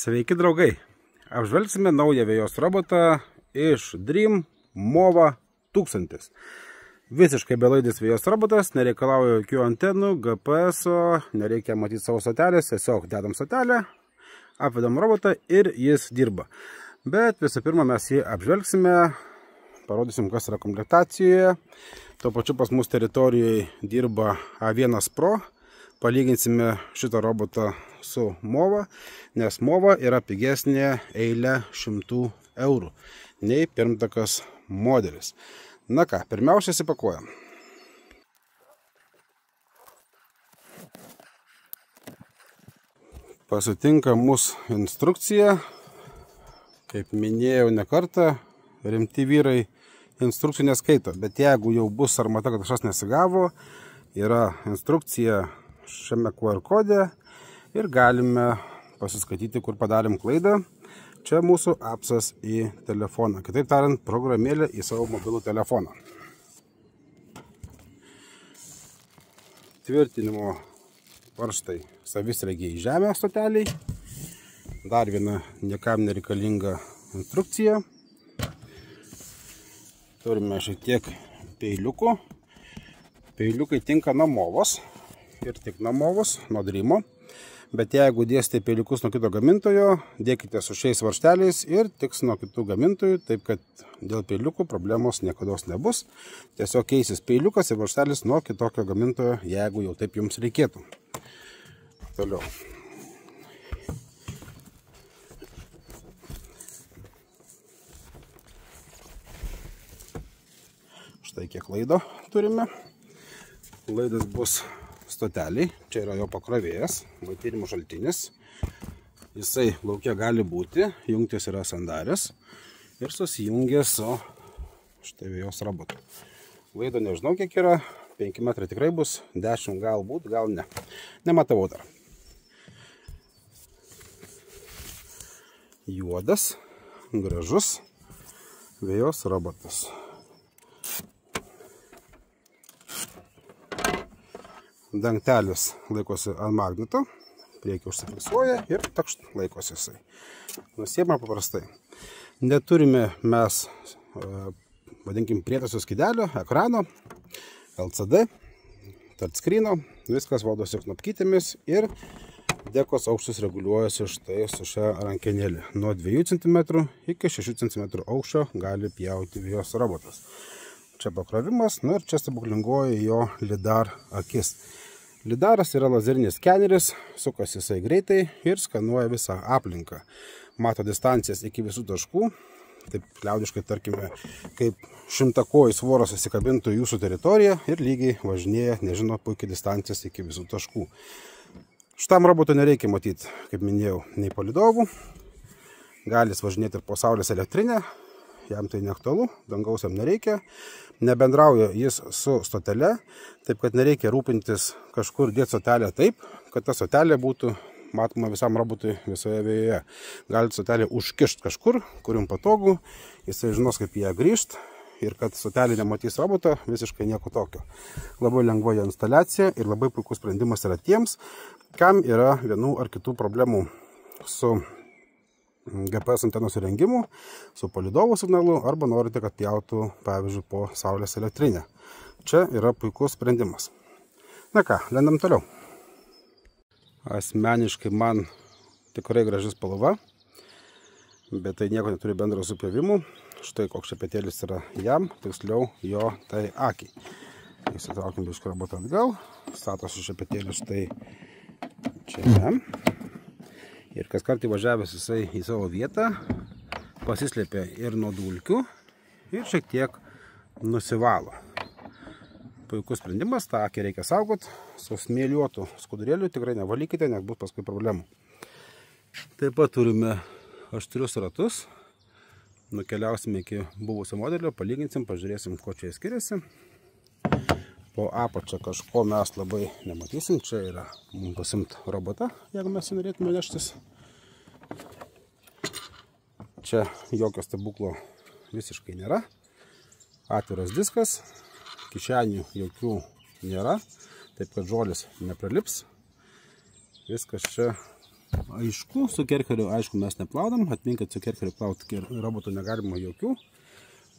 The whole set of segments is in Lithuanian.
Sveiki draugai! Apžvelgsime naują vejos robotą iš Dream Mova 1000. Visiškai belaidis vejos robotas, nereikalauja jokių antenų, GPS-o, nereikia matyti savo stotelės, tiesiog dedam stotelę, apvedam robotą ir jis dirba. Bet visų pirma mes jį apžvelgsime, parodysim, kas yra komplektacijoje. Tuo pačiu pas mus teritorijoje dirba A1 Pro. Palyginsime šitą robotą su Mova, nes Mova yra pigesnė eilę 100 eurų nei pirmtakas modelis. Na ką, pirmiausia įsipakuojam. Pasitinka mūsų instrukcija. Kaip minėjau ne kartą, rimti vyrai instrukcijų neskaito, bet jeigu jau bus sarmata, kad kažkas nesigavo, yra instrukcija šiame QR kode ir galime pasiskaityti, kur padarėm klaidą. Čia mūsų apsas į telefoną. Kitaip tariant, programėlė į savo mobilų telefoną. Tvirtinimo varžtai savisraigiai į žemę stoteliai. Dar viena niekam nereikalinga instrukcija. Turime šiek tiek peiliukų. Peiliukai tinka nuo Movos ir tik nuo Movos, nuo Dreamo. Bet jeigu dėsite peiliukus nuo kito gamintojo, dėkite su šiais varžteliais ir tiks nuo kitų gamintojų, taip kad dėl peiliukų problemos niekados nebus. Tiesiog keisis peiliukas ir varžtelis nuo kitokio gamintojo, jeigu jau taip jums reikėtų. Toliau. Štai kiek laido turime. Laidas bus stoteliai, čia yra jo pakrovėjas, maitinimo šaltinis. Jisai laukia gali būti, jungtis yra sandarės ir susijungia su štai vejos robotu. Laido nežinau kiek yra, 5 metrai tikrai bus, 10 galbūt, gal ne. Nematavau dar. Juodas, gražus vejos robotas. Dangtelis laikosi ant magneto, priekį užsifiksuoja ir takšt laikosi jisai. Nusiėmame paprastai. Neturime mes, vadinkim, prietaisų skydelio, ekrano, LCD, touchscreeno, viskas valdosi knopkytėmis ir dekos aukštis reguliuojasi štai su šia rankenėlė. Nuo 2 cm iki 6 cm aukščio gali pjauti vejos robotas. Čia pakrovimas, nu ir čia stebuklingoji jo lidar akis. Lidaras yra lazerinis skeneris, sukasi jisai greitai ir skanuoja visą aplinką. Mato distancijas iki visų taškų, taip liaudiškai tarkime, kaip 100-kojis voras įsikabintų jūsų teritoriją ir lygiai važinėja, nežino puikiai distancijas iki visų taškų. Šitam robotui nereikia matyti, kaip minėjau, nei palydovų. Gali važinėti ir po saulės elektrinę. Jam tai neaktualu, dangaus jam nereikia, nebendrauja jis su stotele, taip kad nereikia rūpintis kažkur dėti stotelę taip, kad ta stotelė būtų matoma visam robotui visoje vejoje. Galite stotelę užkišti kažkur, kur jums patogu, jisai žinos, kaip ją grįžti ir kad stotelė nematys roboto, visiškai nieko tokio. Labai lengva jo instaliacija ir labai puikus sprendimas yra tiems, kam yra vienų ar kitų problemų su GPS antenos įrengimu, su palydovų signalu arba norite, kad pjautų, pavyzdžiui, po saulės elektrinę. Čia yra puikus sprendimas. Na ką, lendam toliau. Asmeniškai man tikrai graži spalva, bet tai nieko neturi bendro su pjovimu. Štai koks šepetėlis yra jam, tiksliau jo tai akiai. Įsitraukim biškį robotą atgal, statosi šepetėlis štai čia jam. Ir kas kart įvažiavęs jisai į savo vietą, pasislėpia ir nuo dulkių ir šiek tiek nusivalo. Puikus sprendimas, tą akį reikia saugoti, su smėliuotu skudurėliu tikrai nevalykite, nes bus paskui problemų. Taip pat turime aštrius ratus, nukeliausime iki buvusio modelio, palyginsim, pažiūrėsim, ko čia skiriasi. Po apačią kažko mes labai nematysim. Čia yra mums pasimt robotą, jeigu mes jį norėtume neštis. Čia jokio stebuklo visiškai nėra. Atviras diskas, kišenių jokių nėra, taip kad žolis neprilips. Viskas čia Aišku, su kerkeriu, aišku, mes neplaudam, atminkit, su kerkeriu plauti robotų negalima jokių,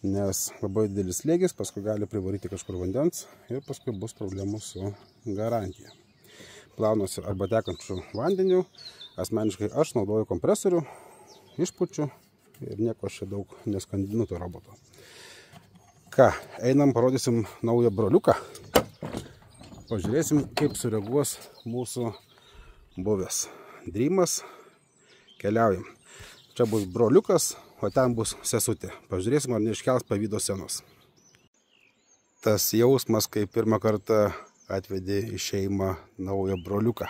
nes labai didelis slėgis, paskui gali privaryti kažkur vandens ir paskui bus problemų su garantija. Plaunuosi arba tekančių vandeniu, asmeniškai aš naudoju kompresorių, išpučiu ir nieko aš čia daug neskandinu to roboto. Ką, einam, parodysim naują broliuką. Pažiūrėsim, kaip sureaguos mūsų buvęs Dreamas. Keliaujam. Čia bus broliukas, o ten bus sesutė. Pažiūrėsim, ar neiškels pavydo senos. Tas jausmas, kai pirmą kartą atvedė į šeimą naują broliuką.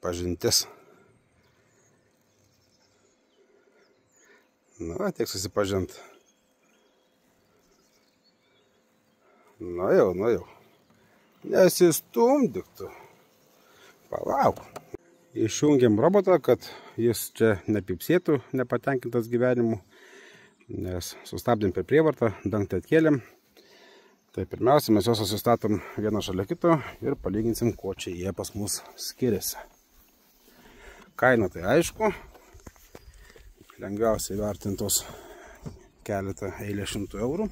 Pažintis. Na, tiek susipažint. Nu jau. Nesistumdyk tu. Palauk. Išjungiam robotą, kad jis čia nepipsėtų, nepatenkintas gyvenimu, nes sustabdėm per prievartą, dangtį atkėlėm. Tai pirmiausia, mes juos susistatom vieną šalia kito ir palyginsim, ko čia jie pas mus skiriasi. Kaina tai aišku, lengviausiai vertintos keletą eilę 100 eurų.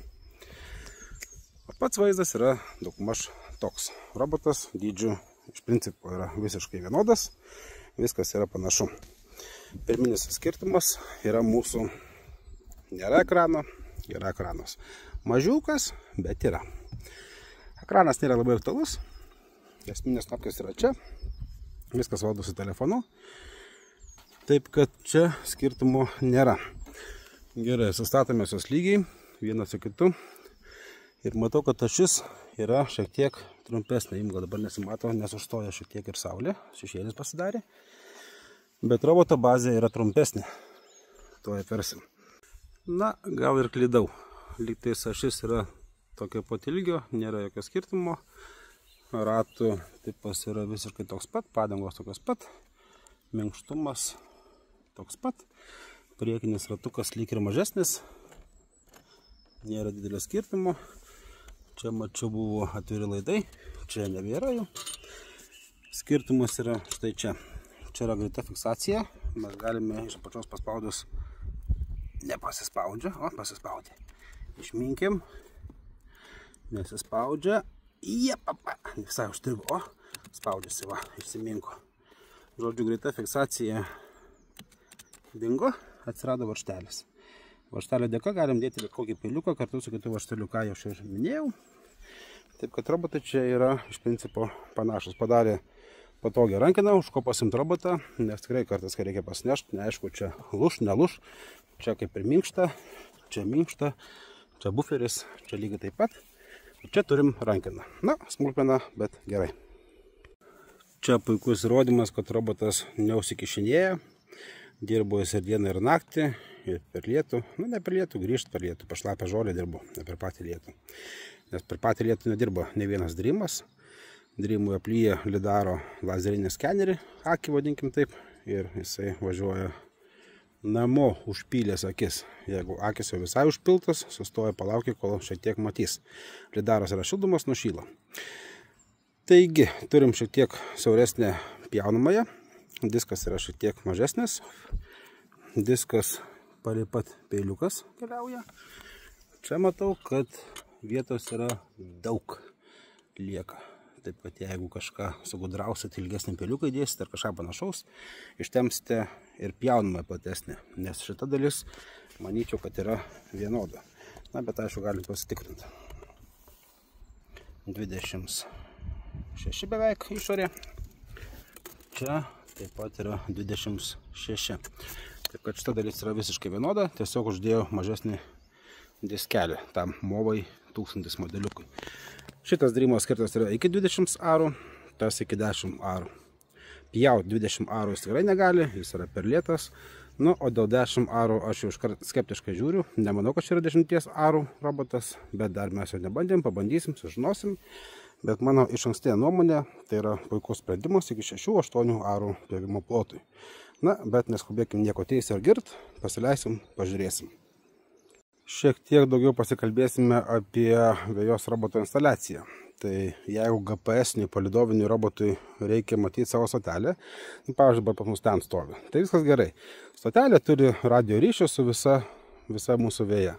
O pats vaizdas yra daugmaž toks. Robotas dydžiu iš principo yra visiškai vienodas, viskas yra panašu. Pirminis skirtumas yra mūsų, nėra ekrano, yra ekranas. Mažiukas, bet yra. Ekranas nėra labai aktualus, esminės knopkės yra čia, viskas valdosi telefonu, taip kad čia skirtumo nėra. Gerai, sustatome jos lygiai, vienas su kitu. Ir matau, kad ašis yra šiek tiek trumpesnė. Jums gal dabar nesimato, nes užstoja šiek tiek ir saulė. Šešėlis pasidarė. Bet roboto bazė yra trumpesnė. Tuo apversim. Na, gal ir klydau. Lygtais ašis yra tokio pat ilgio, nėra jokio skirtumo. Ratų tipas yra visiškai toks pat, padangos tokios pat. Minkštumas toks pat. Priekinis ratukas lyg ir mažesnis. Nėra didelio skirtumo. Čia mačiau buvo atviri laidai, čia nebėra jų. Skirtumas yra štai čia. Čia yra greita fiksacija. Mes galime iš apačios paspaudus, nepasispaudžia, o pasispaudė. Išminkim, nesispaudžia, jepapa, visai užstrigo, o spaudžiasi, va, išsiminko. Žodžiu, greita fiksacija dingo, atsirado varžtelis. Varžtelio dėka galim dėti bet kokį peiliuką kartu su kitu varžteliu, ką jau šiandien minėjau. Taip kad robotai čia yra iš principo panašus. Padarė patogią rankiną, už ko pasimt robotą, nes tikrai kartais, kai reikia pasinešti, neaišku, čia luš, neluš, čia kaip ir minkšta, čia buferis, čia lygiai taip pat. Čia turim rankiną. Na, smulkmena, bet gerai. Čia puikus įrodymas, kad robotas neusikišinėja. Dirbo jis ir dieną ir naktį, ir per lietų, nu ne per lietų, grįžt per lietų, pašlapę žolę dirbo, ne per patį lietų. Nes per patį lietų nedirbo ne vienas Dreamas. Dreamui aplyja lidaro lazerinį skenerį, akį vadinkim taip, ir jisai važiuoja namo užpylęs akis. Jeigu akis jau visai užpiltas, sustoja, palaukia, kol šiek tiek matys. Lidaras yra šildomas, nušyla. Taigi, turim šiek tiek siauresnę pjaunamąją. Diskas yra šiek tiek mažesnis. Diskas palei pat peiliukas keliauja. Čia matau, kad vietos yra daug lieka. Taip kad jeigu kažką sugudrausit, ilgesnį peiliuką įdėsite ar kažką panašaus, ištemsite ir pjaunamą platesnį. Nes šita dalis, manyčiau, kad yra vienoda. Na, bet aišku, galim pasitikrinti. 26 beveik išorė. Čia taip pat yra 26. Taip kad šita dalis yra visiškai vienoda, tiesiog uždėjau mažesnį diskelį tam Movai 1000 modeliukui. Šitas Dreamo skirtas yra iki 20 arų, tas iki 10 arų. Pjaut 20 arų jis tikrai negali, jis yra per lėtas. Nu, o dėl 10 arų aš jau iškart skeptiškai žiūriu. Nemanau, kad čia yra 10 arų robotas, bet dar mes jo nebandėm, pabandysim, sužinosim. Bet mano iš ankstinė nuomonė, tai yra puikus sprendimas iki 6-8 arų pjovimo plotui. Na, bet neskubėkim nieko teisę ar girt, pasileisim, pažiūrėsim. Šiek tiek daugiau pasikalbėsime apie vejos roboto instaliaciją. Tai jeigu GPS-niui palydoviniui robotui reikia matyti savo stotelę, pavyzdžiui, dabar pas mus ten stovi, tai viskas gerai. Stotelė turi radio ryšį su visa mūsų vėja.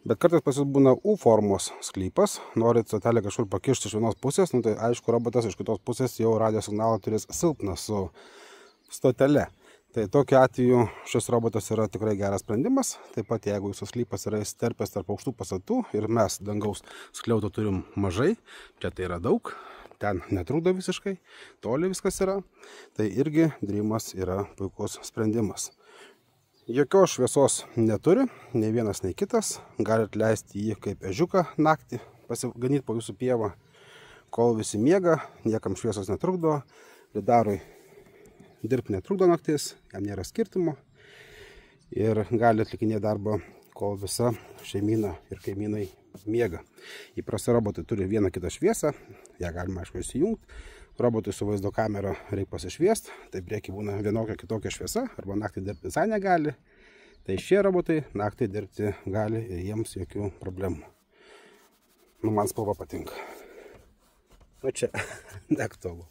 Bet kartais pas jūs būna U formos sklypas, norit stotelę kažkur pakišti iš vienos pusės, tai aišku, robotas iš kitos pusės jau radio signalą turės silpną su stotele. Tai tokiu atveju šis robotas yra tikrai geras sprendimas. Taip pat jeigu jūsų sklypas yra įsiterpęs tarp aukštų pastatų ir mes dangaus skliauto turim mažai, čia tai yra daug, ten netrukdo visiškai, toli viskas yra, tai irgi Dreamas yra puikus sprendimas. Jokios šviesos neturi, nei vienas, nei kitas. Galit leisti jį kaip ežiuką naktį, pasiganyti po jūsų pievą, kol visi miega, niekam šviesos netrukdo, lidarui dirbti netrukdo naktis, jam nėra skirtumo ir gali atlikinėti darbą, kol visa šeimyna ir kaimynai miega. Įprasti robotai turi vieną kitą šviesą, ją galima aišku įsijungti. Robotui su vaizdo kamera reikia pasišviesti, tai prieky būna vienokia kitokia šviesa, arba naktį dirbti visai negali. Tai šie robotai naktį dirbti gali ir jiems jokių problemų. Man spalva patinka. O čia neaktualu.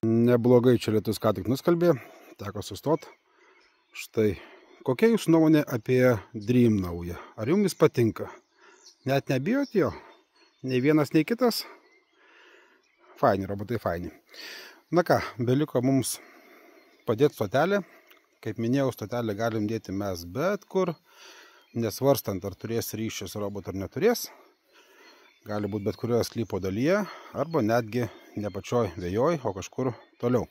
Neblogai čia lietus ką tik nuskalbė, teko sustot. Štai, kokia jūsų nuomonė apie Dream naują? Ar jums jis patinka? Net nebijot jo? Nei vienas, nei kitas? Faini, robotai faini. Na ką, beliko mums padėti stotelę. Kaip minėjau, stotelę galim dėti mes bet kur, nesvarstant, ar turės ryšį su robotu ar neturės. Gali būti bet kurioje sklypo dalyje, arba netgi ne pačioj vėjoj, o kažkur toliau.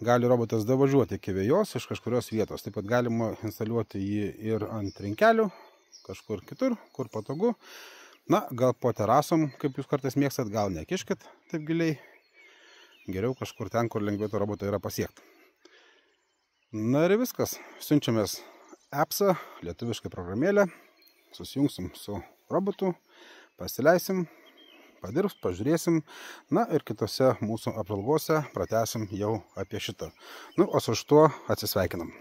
Gali robotas davažiuoti iki vėjos iš kažkurios vietos. Taip pat galima instaliuoti jį ir ant rinkelių, kažkur kitur, kur patogu. Na, gal po terasom, kaip jūs kartais mėgstat, gal nekiškit taip giliai. Geriau kažkur ten, kur lengviau to roboto yra pasiekti. Na ir viskas. Siunčiamės appsą, lietuvišką programėlę, susijungsim su robotu, pasileisim, padirbs, pažiūrėsim. Na ir kitose mūsų apžvalgose pratęsim jau apie šitą. Nu, o su šituo atsisveikinam.